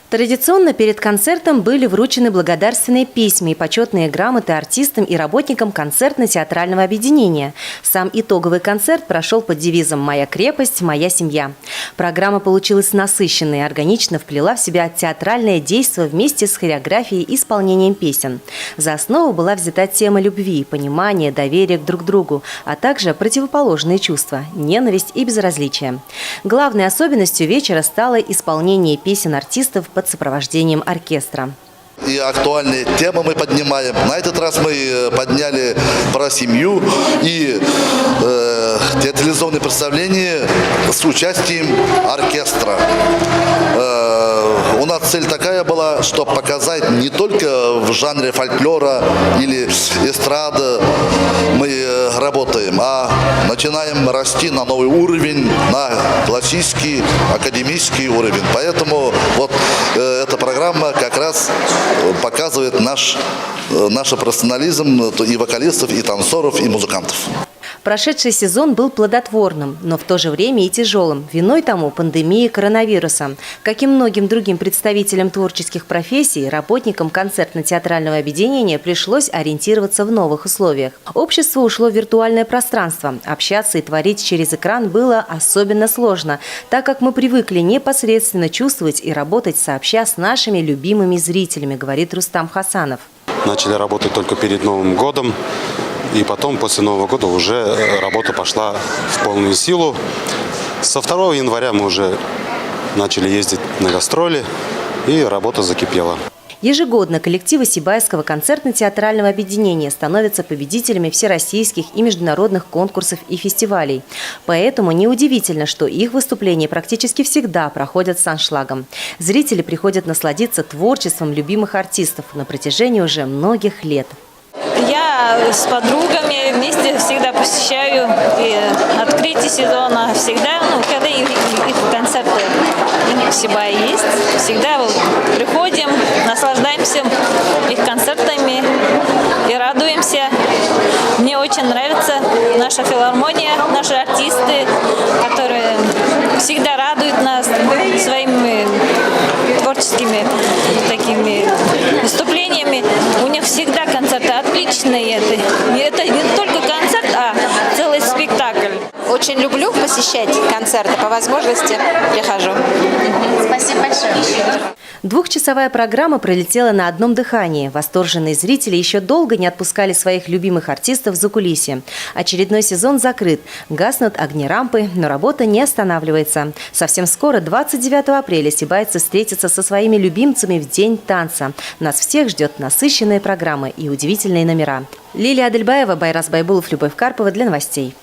Традиционно перед концертом были вручены благодарственные письма и почетные грамоты артистам и работникам концертно-театрального объединения. Сам итоговый концерт прошел под девизом «Моя крепость, моя семья». Программа получилась насыщенной и органично вплела в себя театральное действо вместе с хореографией и исполнением песен. За основу была взята тема любви, понимания, доверия друг к другу, а также противоположные чувства – ненависть и безразличие. Главной особенностью вечера стало исполнение песен артистов под сопровождением оркестра. И актуальные темы мы поднимаем. На этот раз мы подняли про семью и телевизионные представления с участием оркестра. У нас цель такая была, чтобы показать не только в жанре фольклора или эстрады мы работаем, а начинаем расти на новый уровень, на классический, академический уровень. Поэтому вот эта программа как раз показывает наш профессионализм и вокалистов, и танцоров, и музыкантов. Прошедший сезон был плодотворным, но в то же время и тяжелым. Виной тому пандемия коронавируса. Как и многим другим представителям творческих профессий, работникам концертно-театрального объединения пришлось ориентироваться в новых условиях. Общество ушло в виртуальное пространство. Общаться и творить через экран было особенно сложно, так как мы привыкли непосредственно чувствовать и работать сообща с нашими любимыми зрителями, говорит Рустам Хасанов. Начали работать только перед Новым годом. И потом, после Нового года, уже работа пошла в полную силу. Со 2 января мы уже начали ездить на гастроли, и работа закипела. Ежегодно коллективы Сибайского концертно-театрального объединения становятся победителями всероссийских и международных конкурсов и фестивалей. Поэтому неудивительно, что их выступления практически всегда проходят с аншлагом. Зрители приходят насладиться творчеством любимых артистов на протяжении уже многих лет. Я с подругами вместе всегда посещаю и открытие сезона. Всегда, когда их концерты в Сибае есть, всегда приходим, наслаждаемся их концертами и радуемся. Мне очень нравится наша филармония, наши артисты, которые всегда радуют нас своими творческими такими выступлениями. У них всегда концерты отличные. Это не только концерт, а целый спектакль. Очень люблю посещать концерты, по возможности прихожу. Спасибо большое. Двухчасовая программа пролетела на одном дыхании. Восторженные зрители еще долго не отпускали своих любимых артистов за кулисье. Очередной сезон закрыт. Гаснут огни рампы, но работа не останавливается. Совсем скоро, 29 апреля, сибайцы встретятся со своими любимцами в День танца. Нас всех ждет насыщенная программа и удивительные номера. Лилия Адельбаева, Байрас Байбулов, Любовь Карпова для новостей.